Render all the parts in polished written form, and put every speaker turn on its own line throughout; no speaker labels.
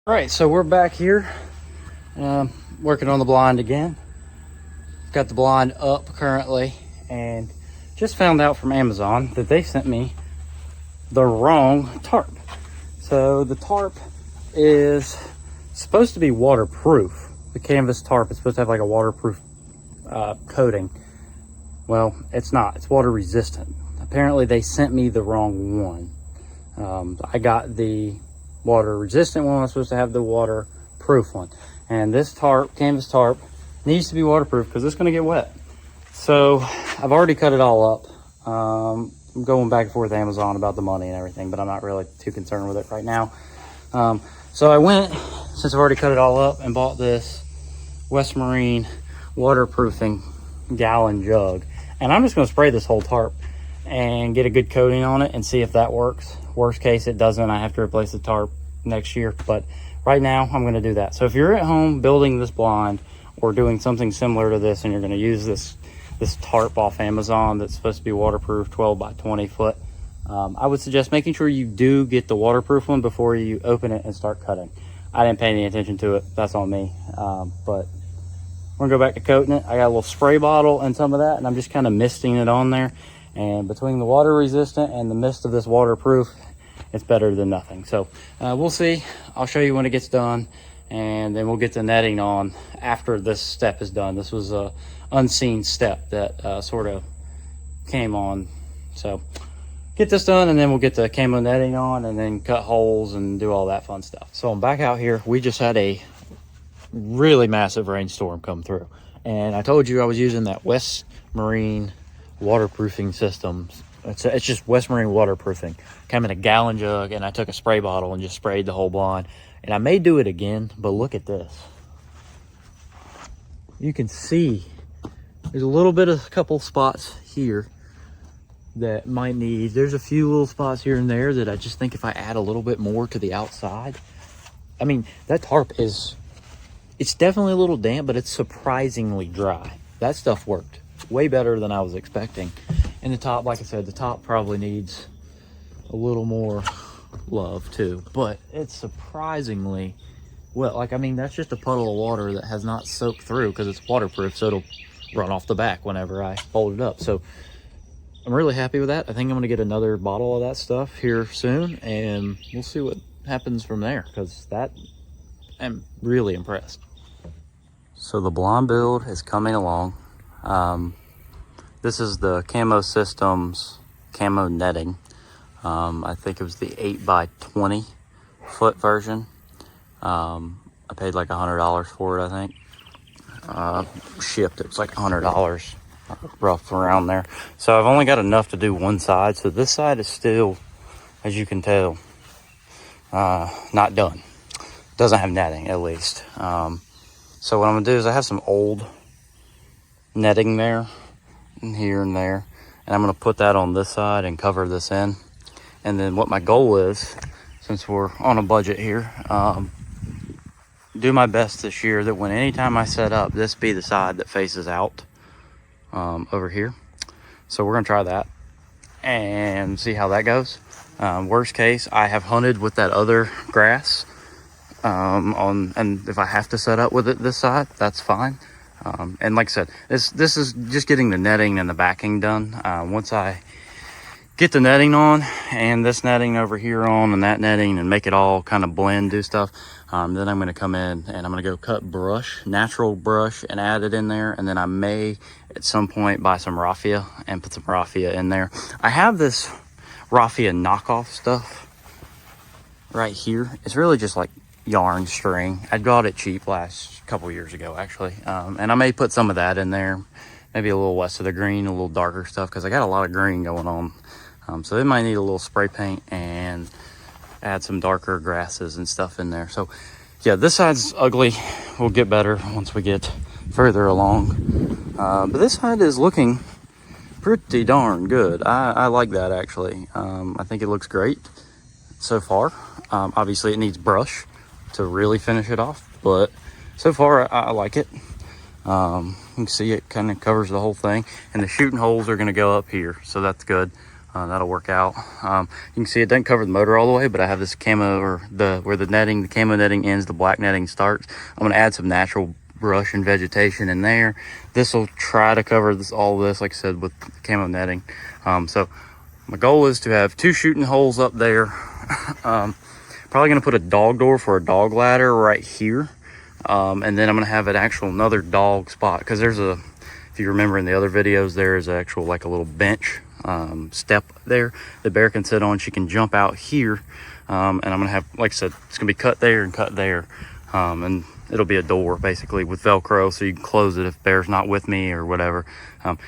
All right, so we're back here working on the blind again. Got the blind up currently, and just found out from Amazon that they sent me the wrong tarp. So the tarp is supposed to be waterproof. The canvas tarp is supposed to have like a waterproof coating. Well, it's not. It's water resistant. Apparently they sent me the wrong one. I got the water resistant one. I'm supposed to have the waterproof one, and this tarp, canvas tarp, needs to be waterproof because it's going to get wet. So I've already cut it all up. I'm going back and forth with Amazon about the money and everything, but I'm not really too concerned with it right now. So I went, since I've already cut it all up, and bought this West Marine waterproofing gallon jug, and I'm just going to spray this whole tarp and get a good coating on it and see if that works. Worst case, it doesn't. I have to replace the tarp next year, but right now I'm going to do that. So if you're at home building this blind or doing something similar to this, and you're going to use this tarp off Amazon that's supposed to be waterproof, 12 by 20 foot, I would suggest making sure you do get the waterproof one before you open it and start cutting. I didn't pay any attention to it. That's on me. But we're gonna go back to coating it. I got a little spray bottle and some of that, and I'm just kind of misting it on there. And between the water resistant and the mist of this waterproof, it's better than nothing. So we'll see. I'll show you when it gets done, and then we'll get the netting on after this step is done. This was a unseen step that sort of came on. So get this done, and then we'll get the camo netting on, and then cut holes and do all that fun stuff. So I'm back out here. We just had a really massive rainstorm come through, and I told you I was using that West Marine waterproofing system. It's just West Marine waterproofing. Came in a gallon jug, and I took a spray bottle and just sprayed the whole blind. And I may do it again, but look at this. You can see there's a little bit of a couple spots here that might need, there's a few little spots here and there that I just think if I add a little bit more to the outside, I mean, that tarp is, it's definitely a little damp, but it's surprisingly dry. That stuff worked way better than I was expecting. And the top, like I said, the top probably needs a little more love too, but it's surprisingly well. Like, I mean, that's just a puddle of water that has not soaked through because it's waterproof, so it'll run off the back whenever I fold it up. So I'm really happy with that. I think I'm going to get another bottle of that stuff here soon, and we'll see what happens from there, because that, I'm really impressed. So the blind build is coming along. This is the Camo Systems camo netting. I think it was the 8 by 20 foot version. I paid like $100 for it, I think. Shipped, it was like $100, rough around there. So I've only got enough to do one side. So this side is still, as you can tell, not done. Doesn't have netting, at least. So what I'm gonna do is I have some old netting there and here and there, and I'm gonna put that on this side and cover this in. And then what my goal is, since we're on a budget here, do my best this year that when anytime I set up, this be the side that faces out over here. So we're gonna try that and see how that goes. Worst case, I have hunted with that other grass and if I have to set up with it this side, that's fine. And like I said, this is just getting the netting and the backing done. Once I get the netting on and this netting over here on and that netting and make it all kind of blend, do stuff, then I'm going to come in and I'm going to go cut brush, natural brush, and add it in there. And then I may at some point buy some raffia and put some raffia in there. I have this raffia knockoff stuff right here. It's really just like yarn string. I got it cheap last couple years ago, actually. And I may put some of that in there, maybe a little west of the green, a little darker stuff, because I got a lot of green going on. So it might need a little spray paint and add some darker grasses and stuff in there. So yeah, this side's ugly. We'll get better once we get further along. But this side is looking pretty darn good. I like that, actually. I think it looks great so far. Obviously it needs brush to really finish it off, but so far I like it. You can see it kind of covers the whole thing, and the shooting holes are going to go up here, so that's good. That'll work out. You can see it doesn't cover the motor all the way, but I have this camo, or where the camo netting ends, the black netting starts. I'm gonna add some natural brush and vegetation in there. This will try to cover all this, like I said, with camo netting. So my goal is to have 2 shooting holes up there. Probably gonna put a dog door for a dog ladder right here. And then I'm gonna have another dog spot, because there's if you remember in the other videos, there is actual like a little bench step there the bear can sit on. She can jump out here, and I'm gonna have, like I said, it's gonna be cut there and cut there, and it'll be a door basically with Velcro, so you can close it if bear's not with me or whatever.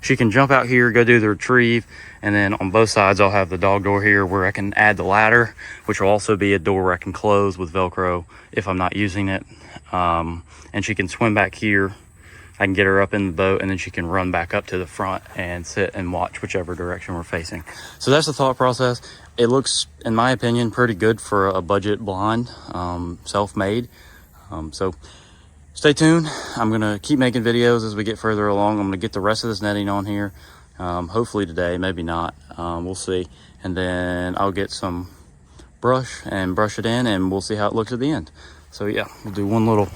She can jump out here, go do the retrieve, and then on both sides I'll have the dog door here where I can add the ladder, which will also be a door where I can close with Velcro if I'm not using it. And she can swim back here. I can get her up in the boat, and then she can run back up to the front and sit and watch whichever direction we're facing. So that's the thought process. It looks, in my opinion, pretty good for a budget blind, self-made. So stay tuned. I'm gonna keep making videos as we get further along. I'm gonna get the rest of this netting on here, hopefully today, maybe not, we'll see. And then I'll get some brush and brush it in, and we'll see how it looks at the end. So yeah, we'll do one more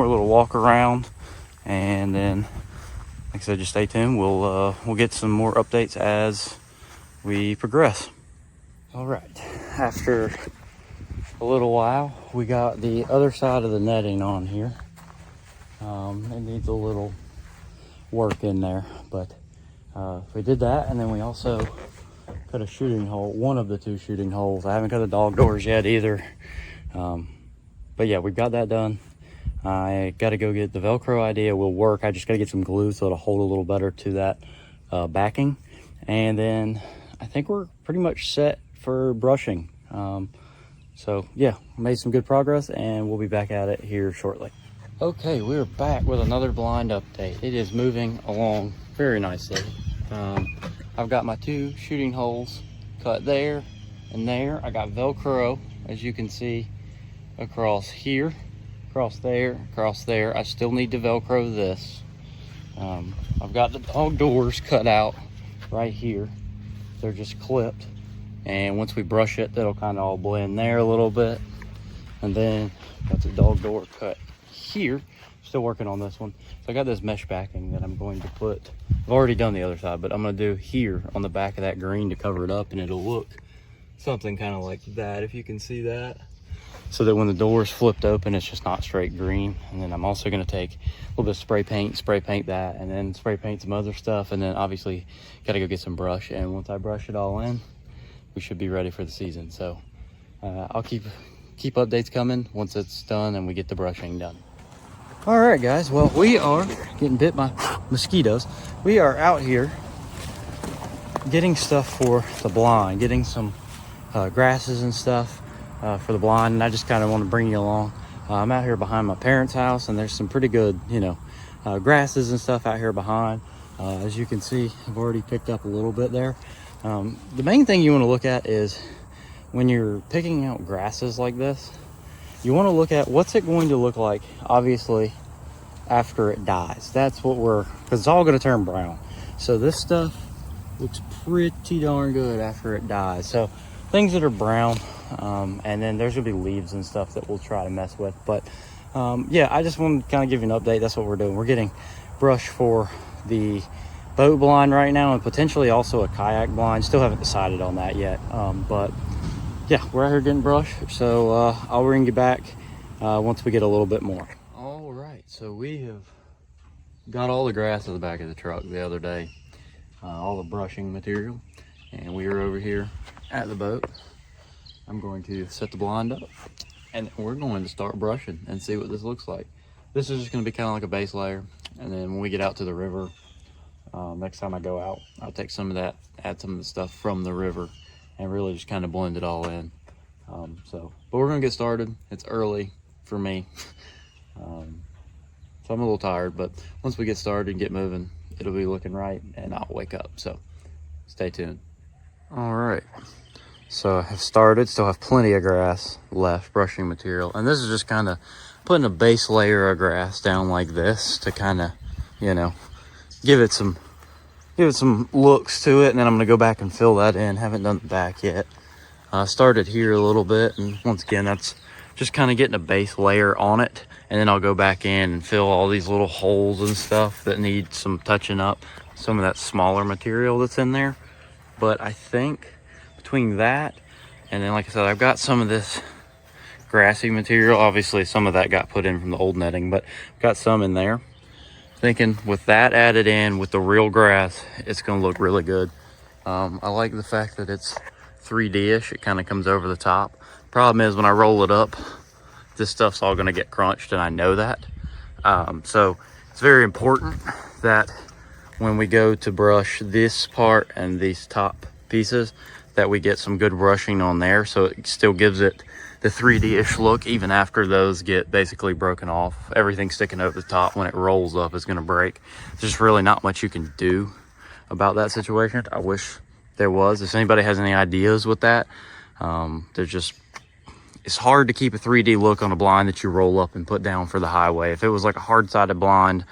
little walk around, and then, like I said, just stay tuned. We'll get some more updates as we progress. All right, after a little while, we got the other side of the netting on here. It needs a little work in there, but we did that, and then we also cut a shooting hole, one of the 2 shooting holes. I haven't cut the dog doors yet either, but yeah, we've got that done. I got to go get the Velcro idea will work. I just got to get some glue so it'll hold a little better to that backing, and then I think we're pretty much set for brushing. So yeah, made some good progress, and we'll be back at it here shortly. Okay, we're back with another blind update. It is moving along very nicely. I've got my 2 shooting holes cut there and there. I got Velcro, as you can see, across here, across there, across there. I still need to Velcro this. I've got the dog doors cut out right here. They're just clipped, and once we brush it, that'll kind of all blend there a little bit. And then got the dog door cut here. Still working on this one. So I got this mesh backing that I'm going to put. I've already done the other side, but I'm going to do here on the back of that green to cover it up, and it'll look something kind of like that, if you can see that, so that when the door is flipped open, it's just not straight green. And then I'm also going to take a little bit of spray paint that, and then spray paint some other stuff, and then obviously got to go get some brush. And once I brush it all in, we should be ready for the season. So I'll keep updates coming once it's done and we get the brushing done. All right, guys, well, we are getting bit by mosquitoes. We are out here getting stuff for the blind, getting some grasses and stuff for the blind, and I just kind of want to bring you along. I'm out here behind my parents' house, and there's some pretty good, grasses and stuff out here behind. As you can see, I've already picked up a little bit there. The main thing you want to look at is when you're picking out grasses like this, you want to look at what's it going to look like, obviously, after it dies. That's what because it's all going to turn brown. So this stuff looks pretty darn good after it dies. So things that are brown, and then there's going to be leaves and stuff that we'll try to mess with. But yeah, I just want to kind of give you an update. That's what we're doing. We're getting brush for the boat blind right now, and potentially also a kayak blind. Still haven't decided on that yet, but yeah, we're out here getting brush. So I'll bring you back once we get a little bit more. All right, so we have got all the grass in the back of the truck the other day, all the brushing material, and we are over here at the boat. I'm going to set the blind up, and we're going to start brushing and see what this looks like. This is just going to be kind of like a base layer, and then when we get out to the river, next time I go out, I'll take some of that, add some of the stuff from the river, and really just kind of blend it all in. But we're gonna get started. It's early for me, so I'm a little tired, but once we get started and get moving, it'll be looking right, and I'll wake up. So stay tuned. All right, so I have started, still have plenty of grass left, brushing material, and this is just kind of putting a base layer of grass down like this to kind of, give it some give it some looks to it, and then I'm gonna go back and fill that in. Haven't done the back yet. Started here a little bit, and once again, that's just kind of getting a base layer on it, and then I'll go back in and fill all these little holes and stuff that need some touching up, some of that smaller material that's in there. But I think between that and then, like I said, I've got some of this grassy material. Obviously some of that got put in from the old netting, but I've got some in there. Thinking with that added in with the real grass, it's gonna look really good. I like the fact that it's 3D-ish. It kind of comes over the top. Problem is when I roll it up, this stuff's all gonna get crunched, and I know that. So it's very important that when we go to brush this part and these top pieces, that we get some good brushing on there, so it still gives it the 3D-ish look even after those get basically broken off. Everything sticking over the top when it rolls up is gonna break. There's just really not much you can do about that situation. I wish there was. If anybody has any ideas with that, it's hard to keep a 3D look on a blind that you roll up and put down for the highway. If it was like a hard-sided blind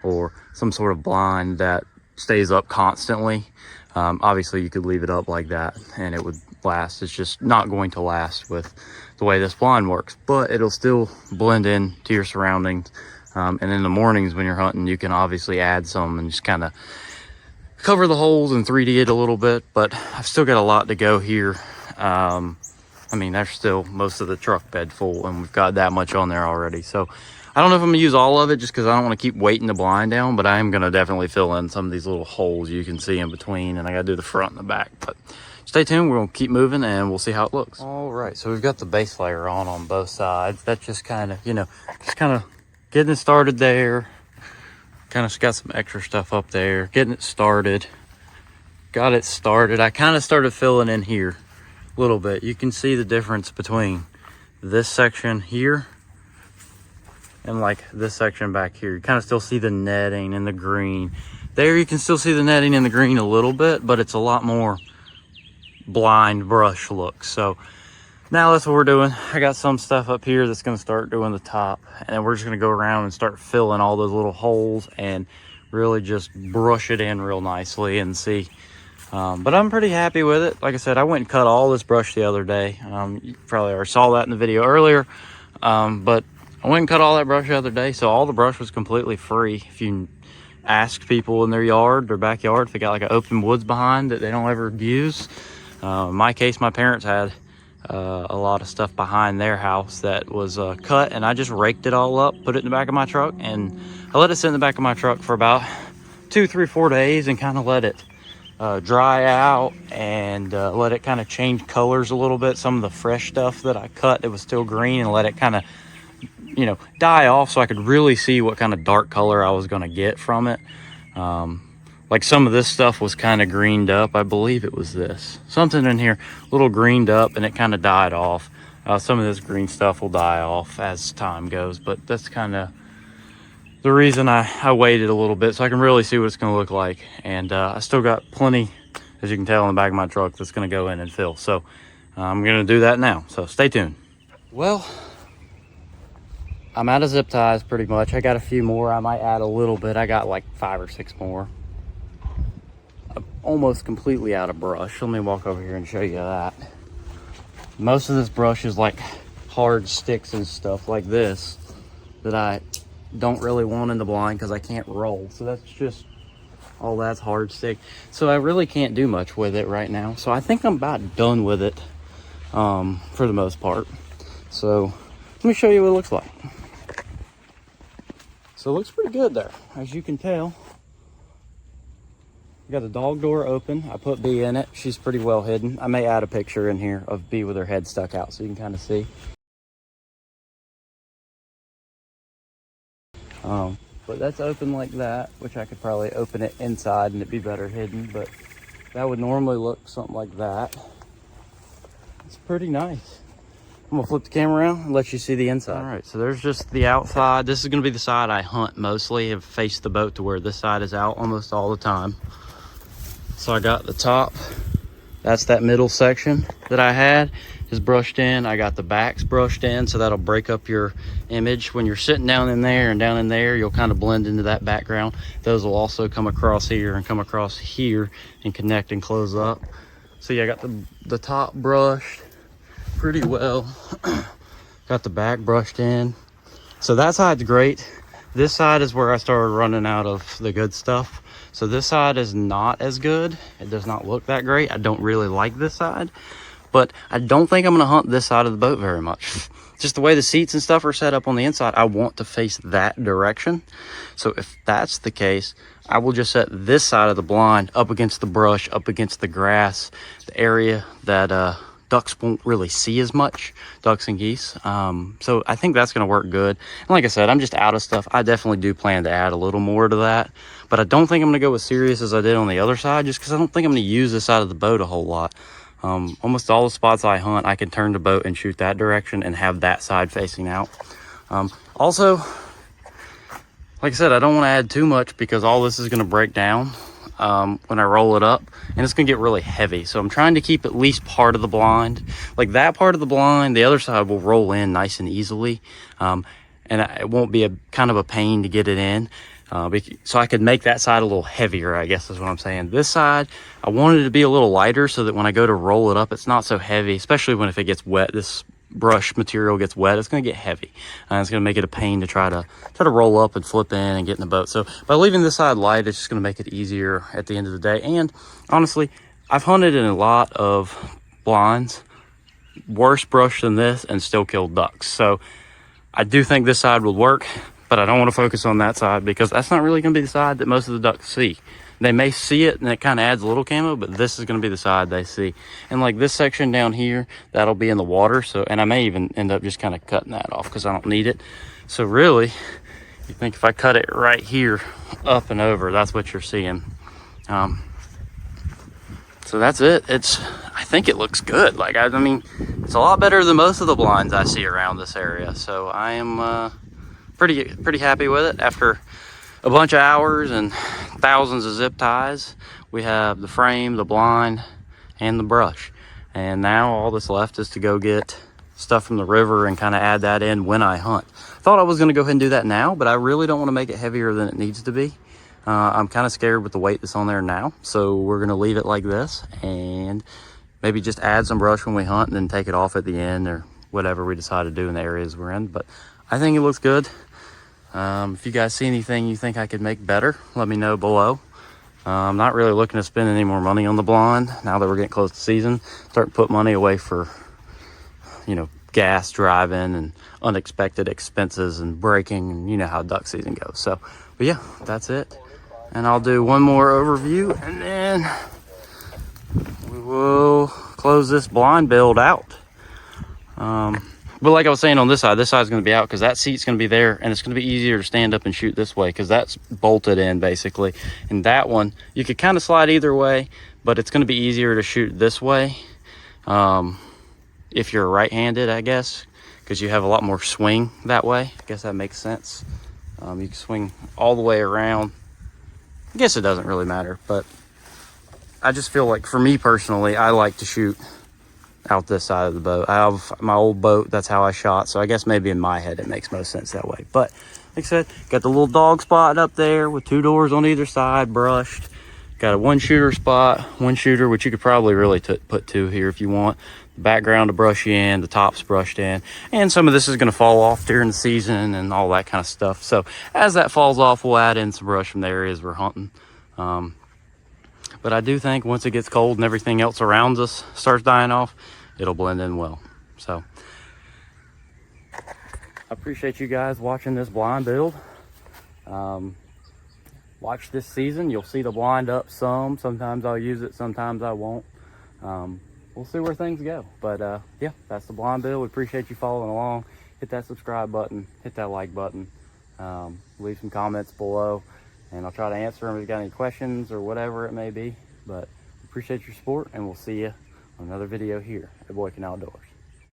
or some sort of blind that stays up constantly, obviously you could leave it up like that and it would last. It's just not going to last with the way this blind works, but it'll still blend in to your surroundings. And in the mornings when you're hunting, you can obviously add some and just kind of cover the holes and 3D it a little bit. But I've still got a lot to go here. I mean, there's still most of the truck bed full, and we've got that much on there already. So I don't know if I'm gonna use all of it just because I don't want to keep weighting the blind down, but I am gonna definitely fill in some of these little holes you can see in between, and I gotta do the front and the back. But stay tuned, we're gonna keep moving and we'll see how it looks. All right, so we've got the base layer on both sides. That's just kind of, just kind of getting it started there. Kind of got some extra stuff up there, getting it started. Got it started. I kind of started filling in here a little bit. You can see the difference between this section here and like this section back here. You kind of still see the netting and the green. There you can still see the netting and the green a little bit, but it's a lot more blind brush look. So now that's what we're doing. I got some stuff up here that's going to start doing the top, and then we're just going to go around and start filling all those little holes and really just brush it in real nicely and see. But I'm pretty happy with it. Like I said, I went and cut all this brush the other day. You probably already saw that in the video earlier, but I went and cut all that brush the other day, so all the brush was completely free. If you ask people in their yard, their backyard, if they got like an open woods behind that they don't ever use. In my case, my parents had a lot of stuff behind their house that was cut, and I just raked it all up, put it in the back of my truck, and I let it sit in the back of my truck for about 2, 3, 4 days and kind of let it dry out and let it kind of change colors a little bit. Some of the fresh stuff that I cut, it was still green, and let it kind of die off so I could really see what kind of dark color I was going to get from it. Like some of this stuff was kind of greened up. I believe it was this. Something in here, a little greened up, and it kind of died off. Some of this green stuff will die off as time goes, but that's kind of the reason I waited a little bit so I can really see what it's going to look like. And I still got plenty, as you can tell, in the back of my truck that's going to go in and fill. So I'm going to do that now. So stay tuned. Well, I'm out of zip ties pretty much. I got a few more. I might add a little bit. I got like 5 or 6 more. I'm almost completely out of brush. Let me walk over here and show you that. Most of this brush is like hard sticks and stuff like this that I don't really want in the blind because I can't roll. So that's just all that's hard stick. So I really can't do much with it right now. So I think I'm about done with it for the most part. So let me show you what it looks like. So it looks pretty good there, as you can tell. Got the dog door open. I put Bee in it. She's pretty well hidden. I may add a picture in here of Bee with her head stuck out so you can kind of see. But that's open like that, which I could probably open it inside and it'd be better hidden, but that would normally look something like that. It's pretty nice. I'm gonna flip the camera around and let you see the inside. All right, so there's just the outside. This is gonna be the side I hunt mostly. I've faced the boat to where this side is out almost all the time. So I got the top That's that middle section that I had is brushed in. I got the backs brushed in, so that'll break up your image. When you're sitting down in there and down in there, you'll kind of blend into that background. Those will also come across here and come across here and connect and close up. So yeah, I got the top brushed pretty well. Got the back brushed in. So that side's great. This side is where I started running out of the good stuff. So this side is not as good. It does not look that great. I don't really like this side, but I don't think I'm gonna hunt this side of the boat very much. Just the way the seats and stuff are set up on the inside, I want to face that direction. So if that's the case, I will just set this side of the blind up against the brush, up against the grass, the area that ducks won't really see as much, ducks and geese. So I think that's gonna work good. And like I said, I'm just out of stuff. I definitely do plan to add a little more to that, but I don't think I'm gonna go as serious as I did on the other side, just because I don't think I'm gonna use this side of the boat a whole lot. Almost all the spots I hunt, I can turn the boat and shoot that direction and have that side facing out. Also, like I said, I don't want to add too much because all this is going to break down when I roll it up, and it's going to get really heavy. So I'm trying to keep at least part of the blind. Like that part of the blind, the other side will roll in nice and easily. And it won't be a kind of a pain to get it in. So I could make that side a little heavier, I guess is what I'm saying. This side, I wanted it to be a little lighter so that when I go to roll it up, it's not so heavy, especially if it gets wet. This brush material gets wet, it's going to get heavy. It's going to make it a pain to try to roll up and flip in and get in the boat. So by leaving this side light, it's just going to make it easier at the end of the day. And honestly, I've hunted in a lot of blinds, worse brush than this, and still killed ducks. So I do think this side will work, but I don't want to focus on that side because that's not really going to be the side that most of the ducks see. They may see it and it kind of adds a little camo, but this is going to be the side they see. And like this section down here, that'll be in the water. So, and I may even end up just kind of cutting that off because I don't need it. So really, you think if I cut it right here up and over, that's what you're seeing. So that's it. I think it looks good. Like, I mean, it's a lot better than most of the blinds I see around this area. So I am, pretty happy with it. After a bunch of hours and thousands of zip ties, we have the frame, the blind, and the brush. And now all that's left is to go get stuff from the river and kind of add that in when I hunt. Thought I was going to go ahead and do that now, but I really don't want to make it heavier than it needs to be. I'm kind of scared with the weight that's on there now, so we're going to leave it like this and maybe just add some brush when we hunt and then take it off at the end or whatever we decide to do in the areas we're in. But I think it looks good. If you guys see anything you think I could make better, let me know below. I'm not really looking to spend any more money on the blind now that we're getting close to season. Start to put money away for, gas driving and unexpected expenses and braking, and you know how duck season goes. So, but yeah, that's it. And I'll do one more overview and then we will close this blind build out. But like I was saying on this side is going to be out because that seat's going to be there, and it's going to be easier to stand up and shoot this way because that's bolted in basically. And that one, you could kind of slide either way, but it's going to be easier to shoot this way if you're right-handed, I guess, because you have a lot more swing that way. I guess that makes sense. You can swing all the way around. I guess it doesn't really matter, but I just feel like for me personally, I like to shoot out this side of the boat. I have my old boat, that's how I shot, so I guess maybe in my head it makes most sense that way. But like I said, got the little dog spot up there with 2 doors on either side, brushed. Got a 1 shooter spot, 1 shooter, which you could probably really put 2 here if you want. The background to brush in, the top's brushed in, and some of this is going to fall off during the season and all that kind of stuff. So as that falls off, we'll add in some brush from the areas we're hunting. But I do think once it gets cold and everything else around us starts dying off, it'll blend in well. So I appreciate you guys watching this blind build. Watch this season. You'll see the blind up some. Sometimes I'll use it, sometimes I won't. We'll see where things go. But yeah, that's the blind build. We appreciate you following along. Hit that subscribe button, hit that like button, leave some comments below, and I'll try to answer them if you got any questions or whatever it may be. But appreciate your support, and we'll see you on another video here at Boykin Outdoors.